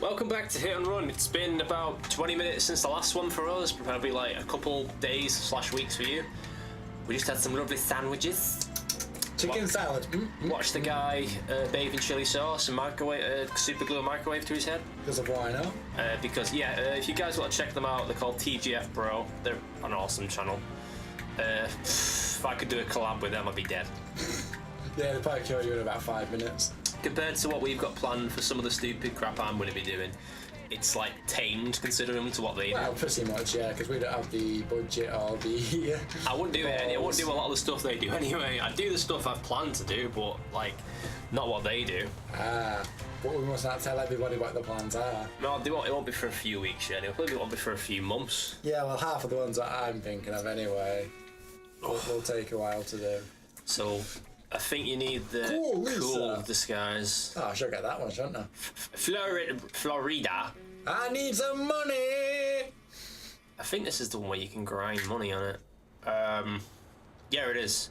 Welcome back to Hit and Run. It's been about 20 minutes since the last one for us, probably like a couple days / weeks for you. We just had some lovely sandwiches. Chicken salad. Watch the guy bathe in chili sauce and microwave, super glue a microwave to his head. Because of why not? Because if you guys want to check them out, they're called TGF Bro. They're an awesome channel. If I could do a collab with them, I'd be dead. Yeah, they probably kill you in about 5 minutes. Compared to what we've got planned for some of the stupid crap I'm going to be doing, it's like tamed considering to what they do. Well, pretty much, yeah, because we don't have the budget or the. I wouldn't do it. I wouldn't do a lot of the stuff they do anyway. I'd do the stuff I've planned to do, but like, not what they do. But we must not tell everybody what the plans are. No, it won't be for a few weeks yet. It probably won't be for a few months. Yeah, well, half of the ones that I'm thinking of anyway will take a while to do. So, I think you need the cool disguise. Oh, I should get that one, shouldn't I? Florida. I need some money! I think this is the one where you can grind money on it. Yeah, it is.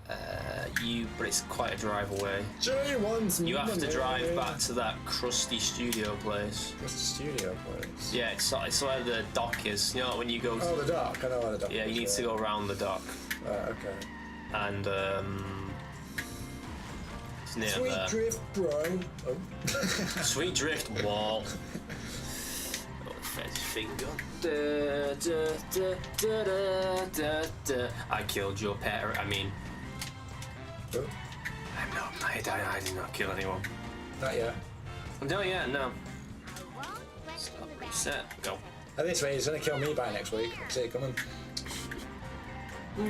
But it's quite a drive away. Jay wants You have money. to drive back to that crusty studio place. What's the studio place? Yeah, it's where the dock is. You know, when you go to... Oh, the dock. I know where the dock is. Yeah, you need to go around the dock. Okay. And, it's near Sweet there. drift, bro. Oh. Sweet drift wall. Oh, Fred's finger. Da, da, da, da, da, da, da. I killed your pet. I mean... Oh. I did not kill anyone. Not yet. No, yeah, no. Stop, reset, go. At this rate, he's going to kill me by next week. See it coming. Nah,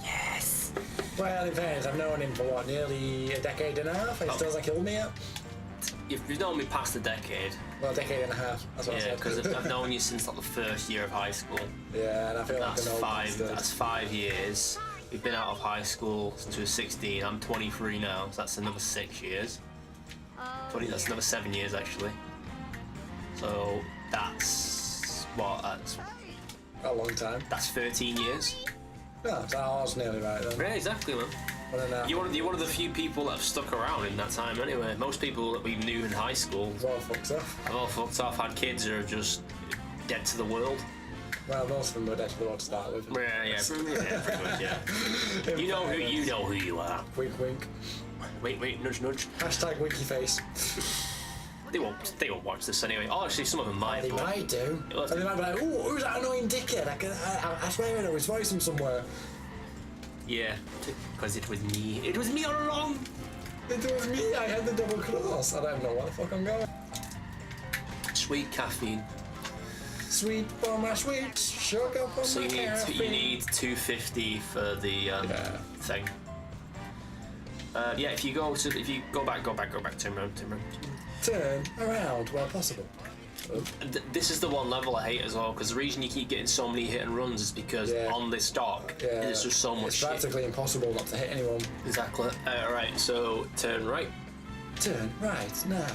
yes. Well, in fairness, I've known him for what, nearly a decade and a half, and he still hasn't killed me yet. You've known me past a decade. Well, a decade and a half. That's what I Yeah, said. because I've known you since like the first year of high school. Yeah, and I feel That's like an old bastard. That's 5 years. We've been out of high school since we were 16. I'm 23 now, so that's another 6 years. That's another 7 years actually. So that's what? That's A long time. That's 13 years. No, so I was nearly right then. Yeah, exactly, man. You're one of the few people that have stuck around in that time anyway. Most people that we knew in high school It's all fucked off. have all fucked off, had kids or are just dead to the world. Well, most of them were dead to the world to start with. Yeah, pretty much, yeah. You know who you are. Wink, wink. Wait, nudge, nudge. Hashtag winky face. They won't watch this anyway. Oh, actually, some of them might. They but might do. Well, And they might be like, ooh, who's that annoying dickhead? I swear I know his voice from somewhere. Yeah, because it was me. It was me all along. It was me, I had the double cross. I don't know where the fuck I'm going. Sweet caffeine. Sweet for my sweets, sugar for So my you caffeine. need 250 for the thing. Yeah, if you go back, turn around. Turn around where possible. This is the one level I hate as well, because the reason you keep getting so many hit and runs is because on this dock there's just so much It's shit. practically impossible not to hit anyone. Exactly. Right, so turn right. Turn right now.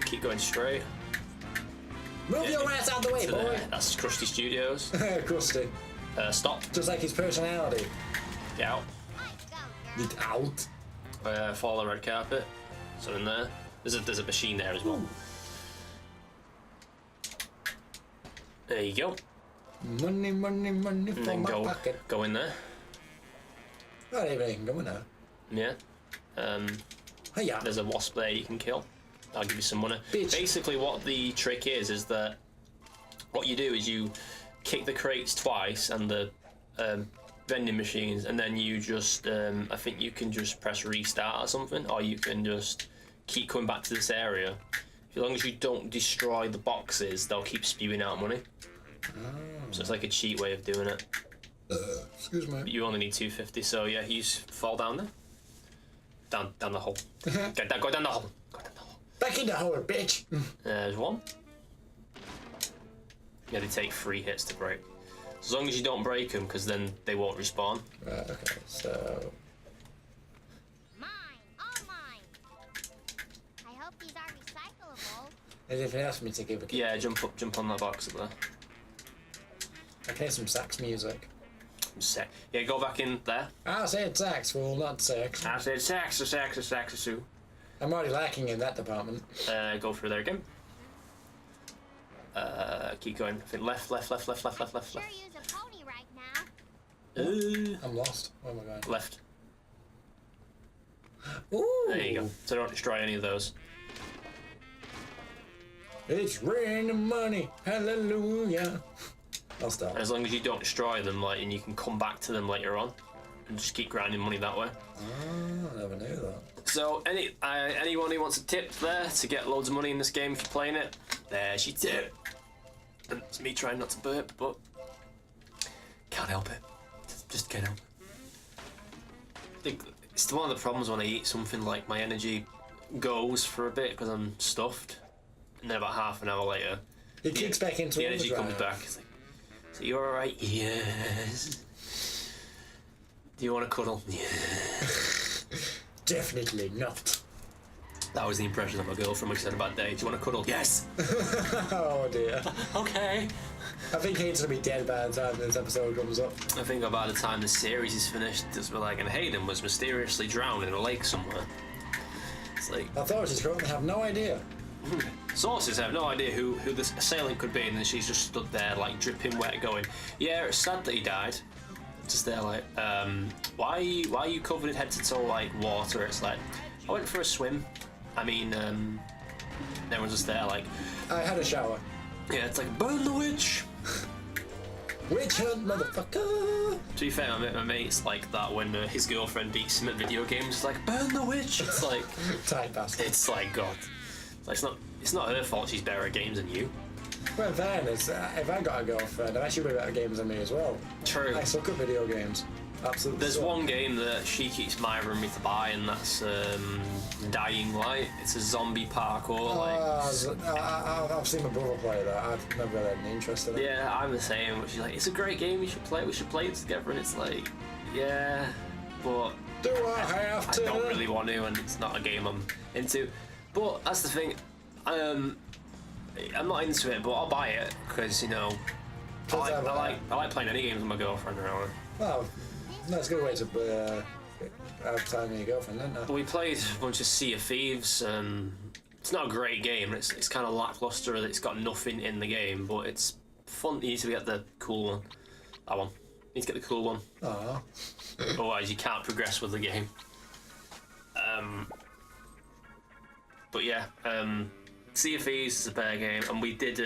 Keep going straight. Move your ass out the way, To boy. there. That's Krusty Studios. Crusty. Stop. Just like his personality. Get out. Get out. Follow the red carpet. So in there. There's a machine there as well. Ooh. There you go. Money, money, money And for then my pocket. go in there. Not even going now. Yeah. Hiya. There's a wasp there you can kill. I'll give you some money. Bitch. Basically, what the trick is that what you do is you kick the crates twice and the vending machines, and then you just I think you can just press restart or something, or you can just keep coming back to this area. As long as you don't destroy the boxes, they'll keep spewing out money. So it's like a cheat way of doing it. Excuse me. But you only need 250, so yeah, you just fall down there. Down the hole. Go down the hole. Go down the hole. Back in the hole, bitch. There's one. Yeah, they take 3 hits to break. As long as you don't break them, because then they won't respawn. Right, okay, so... Mine, all mine. I hope these are recyclable. As if he asked me to give a kick. Yeah, jump on that box up there. I can hear some sax music. Sick. Yeah, go back in there. I said sax, fool, not sex. I said sax. I'm already lacking in that department. Go through there again. Keep going. I think left. Sure use a pony right now. I'm lost. Oh my god. Left. Ooh. There you go. So don't destroy any of those. It's raining money. Hallelujah. I'll stop. As long as you don't destroy them, like, and you can come back to them later on, and just keep grinding money that way. Oh, I never knew that. So, anyone who wants a tip there to get loads of money in this game if you're playing it, there's your tip. And it's me trying not to burp, but can't help it. Just can't help it. I think it's one of the problems when I eat something, like my energy goes for a bit because I'm stuffed, and then about half an hour later, It kicks back into the energy comes overdrive. back. It's like, so you're alright? Yes. Do you want to cuddle? Yeah. Definitely not. That was the impression of my girlfriend when she said about day. Do you want to cuddle? Yes. Oh dear. Okay. I think Hayden's gonna be dead by the time this episode comes up. I think by the time the series is finished, it's like, and Hayden was mysteriously drowned in a lake somewhere. It's like, Authorities currently have no idea. sources have no idea who this assailant could be, and then she's just stood there like dripping wet, going, "Yeah, it's sad that he died." Just there, like, why are you covered head to toe like water? It's like, I went for a swim. I mean, everyone's just there, like, I had a shower. yeah, it's like, burn the witch. Witch hunt, motherfucker! To be fair, my mate's like that when his girlfriend beats him at video games. It's like, burn the witch. It's like, Tight bastard. it's like, God. Like, it's not her fault she's better at games than you. Well, in fairness, if I got a girlfriend, I'm actually way better at games than me as well. True. I suck at video games. Absolutely. There's suck. one game that she keeps mithering me to buy, and that's Dying Light. It's a zombie parkour. I've seen my brother play that. I've never had any interest in it. Yeah, I'm the same. But she's like, it's a great game. You should play it. We should play it together. And it's like, yeah, but Do I have I to? don't really want to, and it's not a game I'm into. But that's the thing. I'm not into it, but I'll buy it because, you know, I like playing any games with my girlfriend around. Well, that's a good way to have time with your girlfriend, isn't it? We played a bunch of Sea of Thieves. It's not a great game. It's kind of lackluster. It's got nothing in the game, but it's fun. You need to get the cool one. That one. You need to get the cool one. Aww. Otherwise, you can't progress with the game. But yeah, Sea of Thieves is a better game, and we did.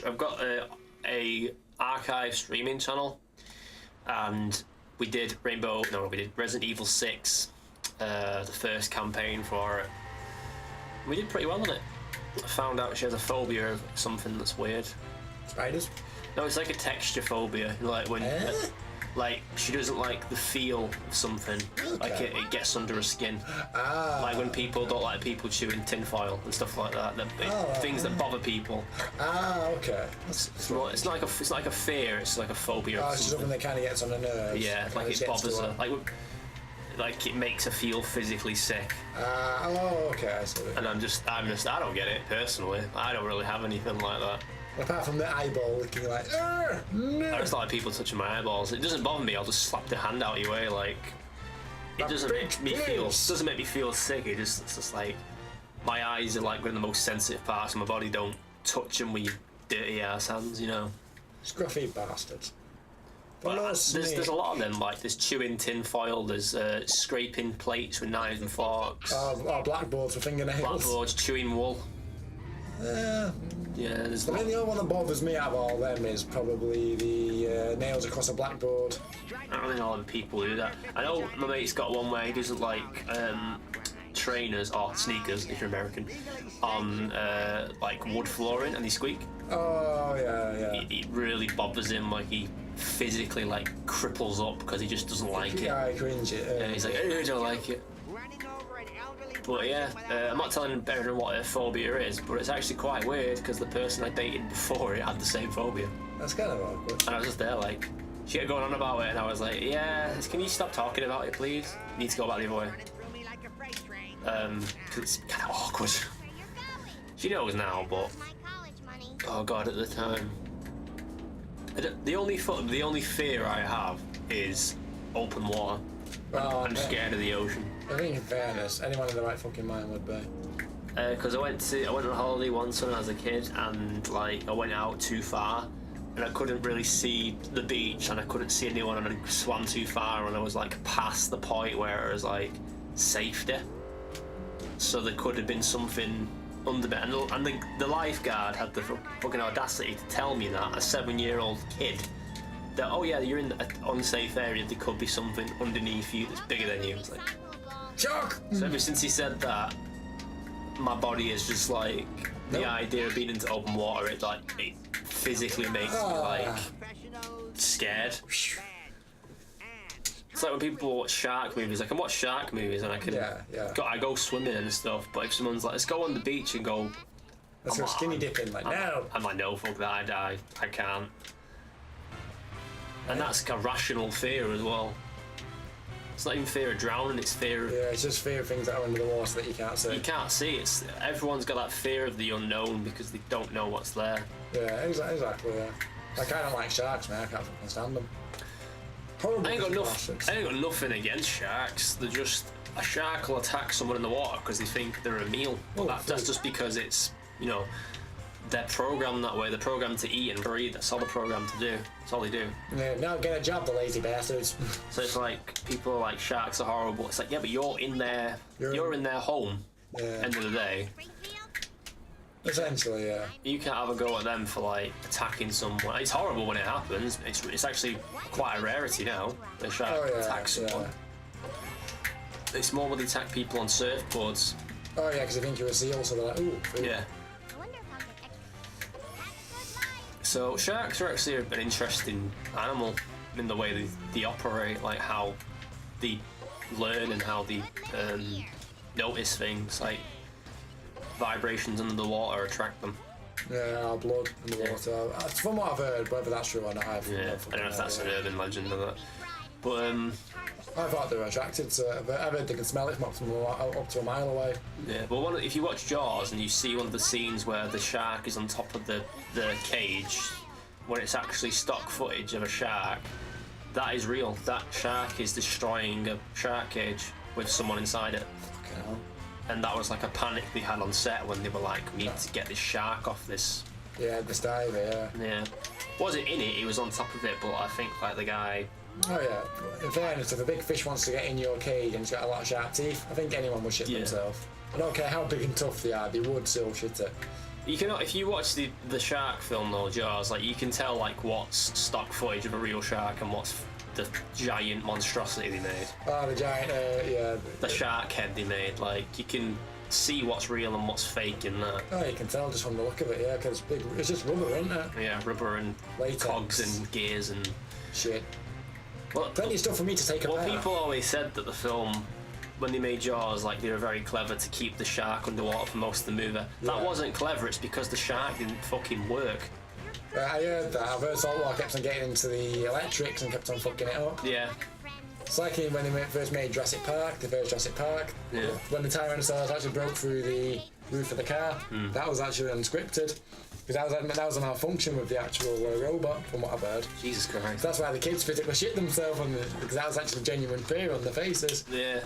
I've got a archive streaming channel, and we did we did Resident Evil 6, the first campaign for it. We did pretty well on it. I found out she has a phobia of something that's weird. Spiders? No, it's like a texture phobia. Like when, like she doesn't like the feel of something. Like it gets under her skin. Like when people don't like people chewing tinfoil and stuff like that. Things that bother people. Okay. It's not like a fear. It's like a phobia. Oh, it's just something that kind of gets on the nerves. Yeah, like it bothers her. Like it makes her feel physically sick. Okay, I see. And I don't get it personally. I don't really have anything like that. Apart from the eyeball looking like, no. I just like people touching my eyeballs. It doesn't bother me. I'll just slap the hand out your way. Like it doesn't make me feel sick. It's just like my eyes are like one of the most sensitive parts of my body. Don't touch them with your dirty ass hands, you know. Scruffy bastards. But there's a lot of them. Like there's chewing tin foil. There's scraping plates with knives and forks. Blackboards for fingernails. Blackboards, chewing wool. Yeah, there's. I mean, the only one that bothers me out of all them is probably the nails across a blackboard. I don't really know how people do that. I know my mate's got one where he doesn't like trainers or sneakers, if you're American, on like wood flooring, and they squeak. Oh yeah. It really bothers him. Like he physically like cripples up because he just doesn't like it. Yeah, I cringe it. He's like, I don't like it. But yeah, I'm not telling everyone what a phobia is, but it's actually quite weird because the person I dated before it had the same phobia. That's kind of awkward. And I was just there like, she kept going on about it, and I was like, yeah, can you stop talking about it, please? You need to go back the other way. Because it's kind of awkward. She knows now, but oh god, at the time, the only fear I have is open water. Well, I'm scared of the ocean. I think in fairness, anyone in the right fucking mind would be. Because I went on holiday once when I was a kid, and like I went out too far, and I couldn't really see the beach, and I couldn't see anyone, and I swam too far, and I was like past the point where it was like safety. So there could have been something under it, and the lifeguard had the fucking audacity to tell me that, a 7-year-old kid, that oh yeah, you're in an unsafe area, there could be something underneath you that's bigger than you. It's like, Shark! so ever since he said that, my body is just like the idea of being into open water. It physically makes me like scared. It's like when people watch shark movies. I can watch shark movies and I can I go swimming and stuff. But if someone's like, let's go on the beach and go, let's go skinny dipping, like no. I'm like, no, fuck that, I can't. And that's like a rational fear as well. It's not even fear of drowning, it's fear of... Yeah, it's just fear of things that are under the water that you can't see. You can't see. Everyone's got that fear of the unknown because they don't know what's there. Yeah, exactly, yeah. Like, I don't like sharks, man. I can't fucking stand them. Horrible. I ain't got nothing against sharks. They're just... A shark will attack someone in the water because they think they're a meal. That's just because it's, they're programmed that way. They're programmed to eat and breathe. That's all they're programmed to do. That's all they do. Yeah, now get a job, the lazy bastards. So it's like, people are like, sharks are horrible. It's like, yeah, but you're in their home. Yeah. End of the day. Essentially, yeah. You can't have a go at them for like attacking someone. It's horrible when it happens. It's actually quite a rarity now. The shark attacks someone. It's more when they attack people on surfboards. Oh yeah, because they think you're a seal, so they're like, ooh. Yeah. So sharks are actually an interesting animal in the way they operate, like how they learn and how they notice things, like vibrations under the water attract them. Yeah, our blood in the water. From what I've heard, whether that's true or not, I don't know if that's an urban legend or that. But I thought they were attracted to it. I've heard they can smell it from up to a mile away. Yeah, but if you watch Jaws and you see one of the scenes where the shark is on top of the cage, when it's actually stock footage of a shark, that is real. That shark is destroying a shark cage with someone inside it. Fucking hell. And that was like a panic they had on set when they were like, we need to get this shark off this. Yeah, this diver, Yeah. Wasn't in it, he was on top of it, but I think like the guy... Oh yeah, in fairness, if a big fish wants to get in your cage and it's got a lot of sharp teeth, I think anyone would shit themselves. I don't care how big and tough they are, they would still shit it. You can, if you watch the shark film though, Jaws, like you can tell like what's stock footage of a real shark and what's the giant monstrosity they made. Oh, the giant, yeah. The shark head they made, like you can see what's real and what's fake in that. Oh, you can tell just from the look of it, yeah, because it's just rubber, isn't it? Yeah, rubber and latex. Cogs and gears and... shit. Well, plenty of stuff for me to take apart. Well, people always said that the film, when they made Jaws, like they were very clever to keep the shark underwater for most of the movie. That wasn't clever, it's because the shark didn't fucking work. I heard that. I've heard Saltwater kept on getting into the electrics and kept on fucking it up. Yeah. It's like when they first made Jurassic Park, the first Jurassic Park. Yeah. When the Tyrannosaurus actually broke through the roof of the car, that was actually unscripted. Because that was a malfunction with the actual robot, from what I've heard. Jesus Christ. So that's why the kids physically shit themselves, because that was actually genuine fear on their faces. Yeah.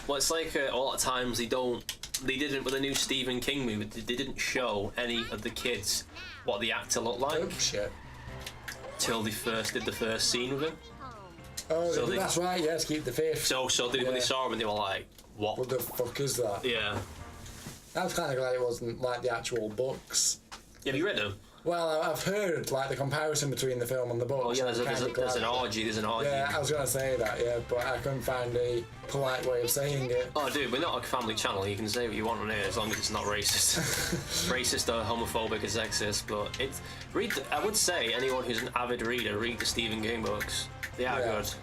Well, it's like a lot of times they didn't, with the new Stephen King movie, they didn't show any of the kids what the actor looked like. Oh, shit. Till they first did the first scene with him. Oh, so that's right, yes, keep the faith. So when they saw him, they were like, what the fuck is that? Yeah. I was kind of glad it wasn't like the actual books. Have you read them? Well, I've heard like the comparison between the film and the books. Oh yeah, there's an orgy. Yeah, I was gonna say that. Yeah, but I couldn't find a polite way of saying it. Oh, dude, we're not a family channel. You can say what you want on here as long as it's not racist, racist or homophobic or sexist. But I would say anyone who's an avid reader, read the Stephen King books. They are good.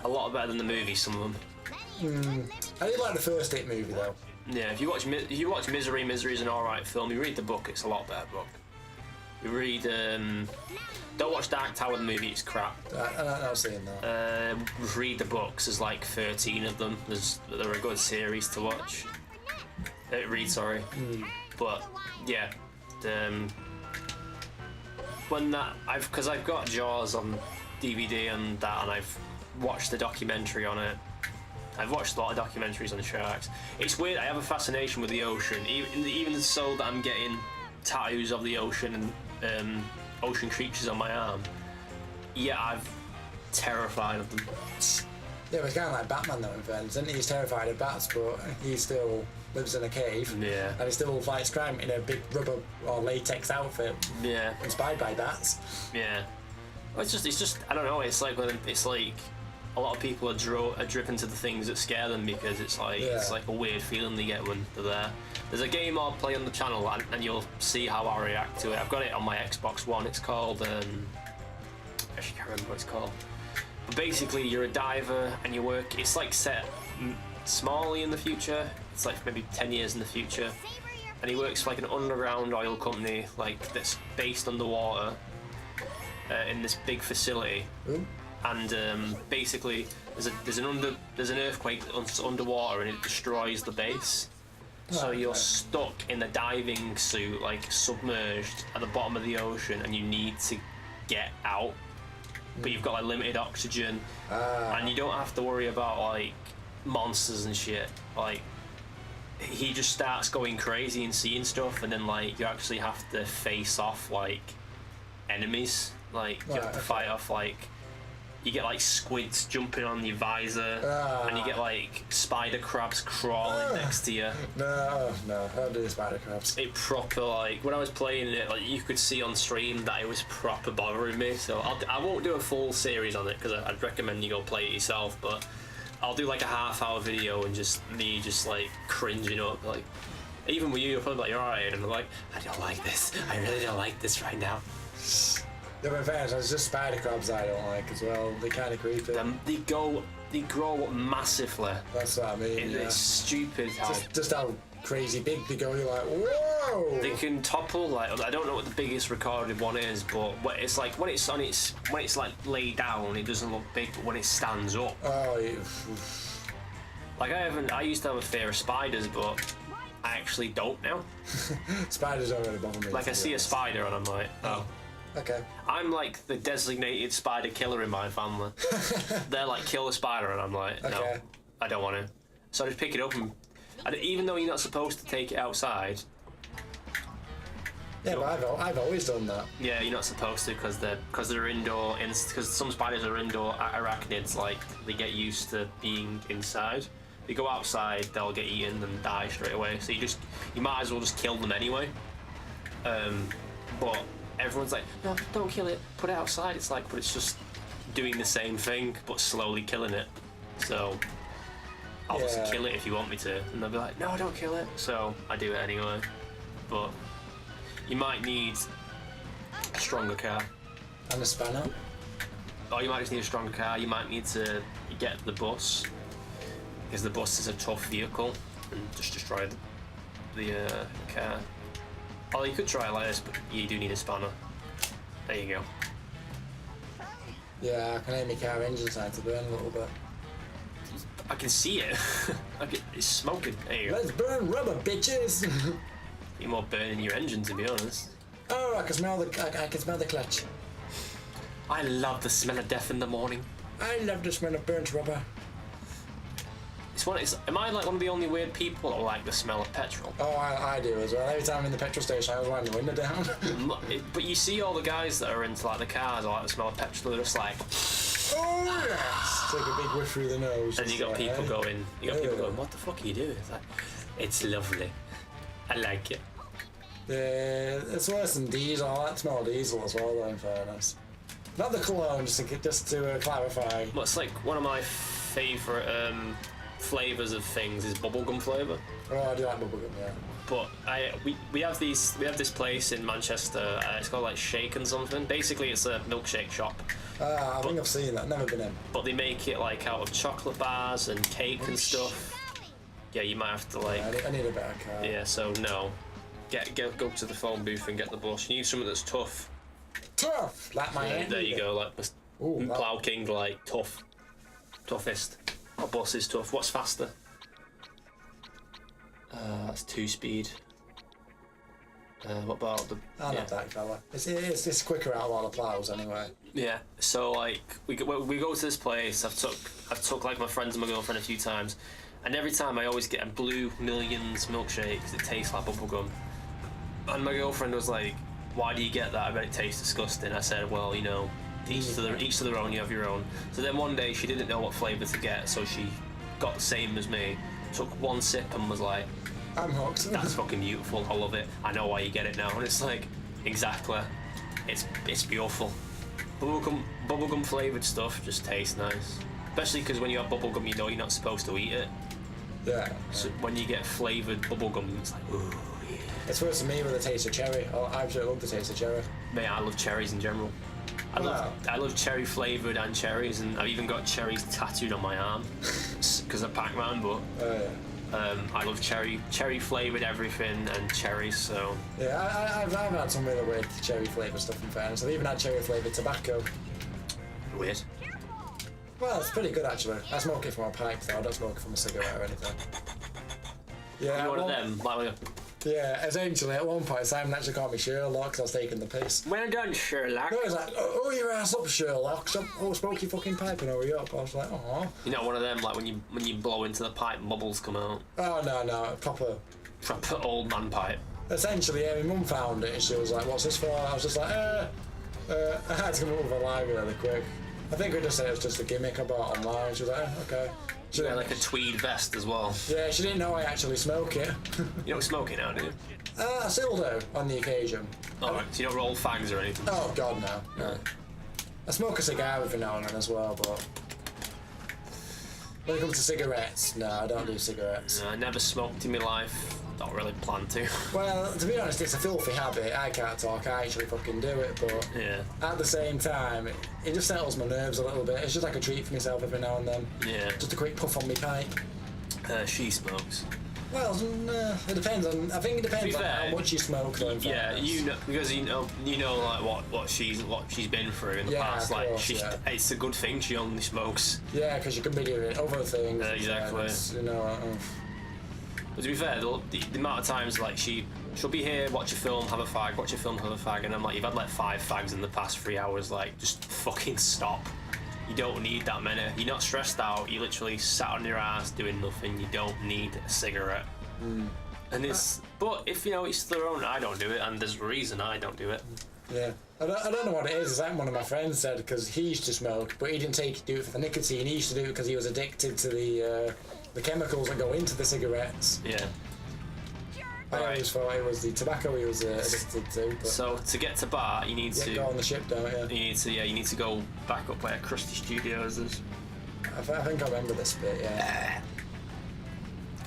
A lot better than the movie. Some of them. I did like the first It movie though. Yeah, if you watch Misery, Misery's an alright film. You read the book, it's a lot better book. You read, don't watch Dark Tower, the movie, it's crap. I'm not saying that. Read the books, there's like 13 of them. They're a good series to watch. But, yeah. Because I've got Jaws on DVD and that, and I've watched the documentary on it. I've watched a lot of documentaries on sharks. It's weird. I have a fascination with the ocean, even so that I'm getting tattoos of the ocean and ocean creatures on my arm. Yeah, I'm terrified of them. Yeah, it was kind of like Batman though, in fairness, isn't he? He's terrified of bats, but he still lives in a cave. Yeah. And he still fights crime in a big rubber or latex outfit. Yeah. Inspired by bats. Yeah. Well, it's just I don't know. It's like a lot of people are driven to the things that scare them because it's like a weird feeling they get when they're there. There's a game I'll play on the channel and you'll see how I react to it. I've got it on my Xbox One. It's called I actually can't remember what it's called. But basically, you're a diver and you work. It's like set smallly in the future. It's like maybe 10 years in the future, and he works for like an underground oil company, like that's based underwater in this big facility. Ooh. And basically, there's an earthquake that's underwater and it destroys the base. So you're stuck in a diving suit, like submerged at the bottom of the ocean, and you need to get out. But you've got like limited oxygen, and you don't have to worry about like monsters and shit. Like he just starts going crazy and seeing stuff, and then like you actually have to face off like enemies. Like you have to fight off like. You get like squids jumping on your visor, and you get like spider crabs crawling next to you. No, I don't do the spider crabs. It proper like when I was playing it, like you could see on stream that it was proper bothering me. So I won't do a full series on it because I'd recommend you go play it yourself. But I'll do like a half-hour video and just me like cringing up. Like even with you, you're probably like you're alright, and I'm like I don't like this. I really don't like this right now. No, but in fairness, it's just spider crabs I don't like as well. They're kind of creepy. They grow massively. That's what I mean. It's stupid how just how crazy big they go. You're like, whoa! they can topple. Like I don't know what the biggest recorded one is, but it's like when it's like laid down, it doesn't look big, but when it stands up, like I used to have a fear of spiders, but I actually don't now. Spiders don't really bother me. Like I see a spider and I'm like, oh. Okay. I'm like the designated spider killer in my family. They're like, kill a spider, and I'm like, no, I don't want to. So I just pick it up and even though you're not supposed to take it outside. Yeah, but I've always done that. Yeah, you're not supposed to because they're indoor. Because some spiders are indoor arachnids. Like they get used to being inside. They go outside, they'll get eaten and die straight away. So you might as well just kill them anyway. But everyone's like, no, don't kill it, put it outside. It's like, but it's just doing the same thing, but slowly killing it. So I'll just kill it if you want me to. And they'll be like, no, don't kill it. So I do it anyway. But you might need a stronger car. And a spanner. Or you might just need a stronger car. You might need to get the bus, because the bus is a tough vehicle, and just destroy the car. Oh, you could try it like this, but you do need a spanner. There you go. Yeah, I can hear my car engine starting to burn a little bit. I can see it. It's smoking. There you go. Let's burn rubber, bitches! You're more burning your engine, to be honest. Oh, I can smell the clutch. I love the smell of death in the morning. I love the smell of burnt rubber. Am I like one of the only weird people that like the smell of petrol? Oh, I do as well. Every time I'm in the petrol station, I always wind the window down. But you see all the guys that are into like the cars or like the smell of petrol, they're just like, oh yes! Take a big whiff through the nose. And you got people going, what the fuck are you doing? It's like, it's lovely. I like it. Yeah, it's worse than diesel. I like the smell of diesel as well, though, in fairness. Not the cologne, just to clarify. Well, it's like one of my favourite flavours of things is bubblegum flavour. Oh, I do like bubblegum, yeah. But we have this place in Manchester. It's called like Shake and something. Basically, it's a milkshake shop. I think I've seen that. Never been in. But they make it like out of chocolate bars and cake and stuff. Yeah, you might have to like. Yeah, I need a better car. Yeah, so no. Go to the phone booth and get the bus. You need something that's tough. Tough, like my hand. There you go, like Plough King, like toughest. What bus is tough? What's faster? That's 2-speed. What about the? I know that fella. It's quicker out of all the plows anyway. Yeah. So like we go to this place. I've took like my friends and my girlfriend a few times, and every time I always get a Blue Millions milkshake because it tastes like bubblegum. And my girlfriend was like, "Why do you get that? I bet it tastes disgusting." I said, "Well, you know, each to their own. You have your own." So then one day she didn't know what flavour to get, so she got the same as me. Took one sip and was like, I'm hooked. "That's fucking beautiful. I love it. I know why you get it now." And it's like, exactly. It's beautiful. Bubblegum flavoured stuff just tastes nice. Especially because when you have bubblegum, you know you're not supposed to eat it. Yeah. So when you get flavoured bubblegum, it's like, ooh, yeah. It's worse for me with the taste of cherry. Oh, I absolutely love the taste of cherry. Mate, I love cherries in general. I love cherry flavoured and cherries, and I've even got cherries tattooed on my arm because of Pac-Man. But I love cherry flavoured everything and cherries. So yeah, I've had some really weird cherry flavoured stuff in fairness. I've even had cherry flavoured tobacco. Weird. Well, it's pretty good actually. I smoke it from a pipe though. I don't smoke it from a cigarette or anything. Yeah, You're one of them. Like, yeah, essentially at one point Simon actually called me Sherlock because I was taking the piss. well done, Sherlock. No, he was like, "Oh, your ass up, Sherlock! Smoke your fucking pipe and hurry up." I was like, "Oh." You're not one of them like when you blow into the pipe and bubbles come out. Oh no, proper Old man pipe. Essentially, yeah, my mum found it and she was like, "What's this for?" I was just like, I had to come up with a line really quick. I think we just said it was just a gimmick I bought online. She was like, okay. She Yeah, like a tweed vest as well. Yeah, she didn't know I actually smoke it. You don't smoke it now, do you? I still do, on the occasion. Alright, so you don't roll fags or anything? Oh, God, no. I smoke a cigar every now and then as well, but... When it comes to cigarettes, no, I don't do cigarettes. No, I never smoked in my life. Don't really plan to. Well, to be honest, it's a filthy habit. I can't talk, I actually fucking do it, but Yeah. at the same time, it just settles my nerves a little bit. It's just like a treat for myself every now and then. Yeah. Just a quick puff on my pipe. She smokes. Well, it depends on. I think it depends on fair, how much you smoke. Though, in Yeah, fairness. you know, because you know like what she's been through in the Yeah, past. of Like course, yeah. it's a good thing she only smokes. Yeah, because you can be doing other things. Exactly. You know. But to be fair, the amount of times like she'll be here, watch a film, have a fag, watch a film, have a fag, and I'm like, you've had like 5 fags in the past 3 hours. Like, just fucking stop. You don't need that many. You're not stressed out. You literally sat on your ass doing nothing. You don't need a cigarette. And it's, but if you know it's their own, I don't do it, and there's a reason I don't do it. Yeah. I don't know what it is. It's like one of my friends said because he used to smoke, but he didn't do it for the nicotine. He used to do it because he was addicted to the chemicals that go into the cigarettes. Yeah. I always thought it was the tobacco he was addicted to. But So to get to bar, you need to go on the ship, don't you? you need to go back up where Krusty Studios is. I think I remember this bit. Yeah.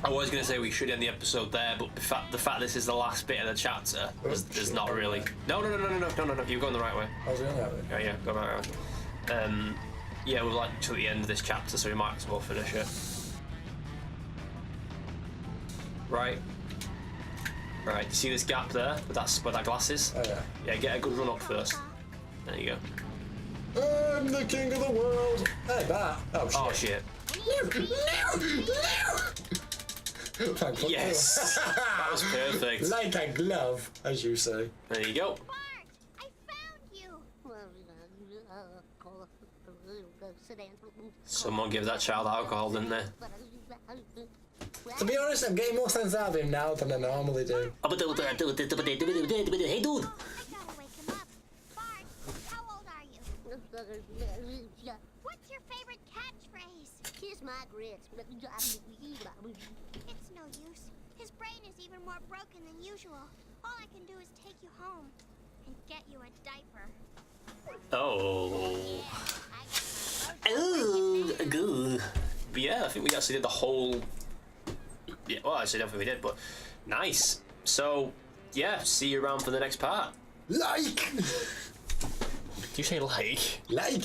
I was going to say we should end the episode there, but the fact this is the last bit of the chapter, there's not really. No. You're going the right way. I was going that way. Yeah, go right way. Yeah, we're like to the end of this chapter, so we might as well finish it. Right. Right. You see this gap there? Where that glass is? Oh yeah. Yeah, get a good run up first. There you go. I'm the king of the world. Hey, that. Oh shit. Oh shit. Yes. That was perfect. Like a glove, as you say. There you go. Bart, I found you. Someone give that child alcohol, didn't they? To be honest, I'm getting more sense out of him now than I normally do. Hey, dude. I gotta wake him up. Bart, how old are you? What's your favorite catchphrase? Kiss my grits. It's no use. His brain is even more broken than usual. All I can do is take you home and get you a diaper. Oh. I got my Good. But yeah, I think we actually did the whole. Yeah, well, actually, I don't think we did, but nice. So, yeah, see you around for the next part. Like! Did you say like? Like!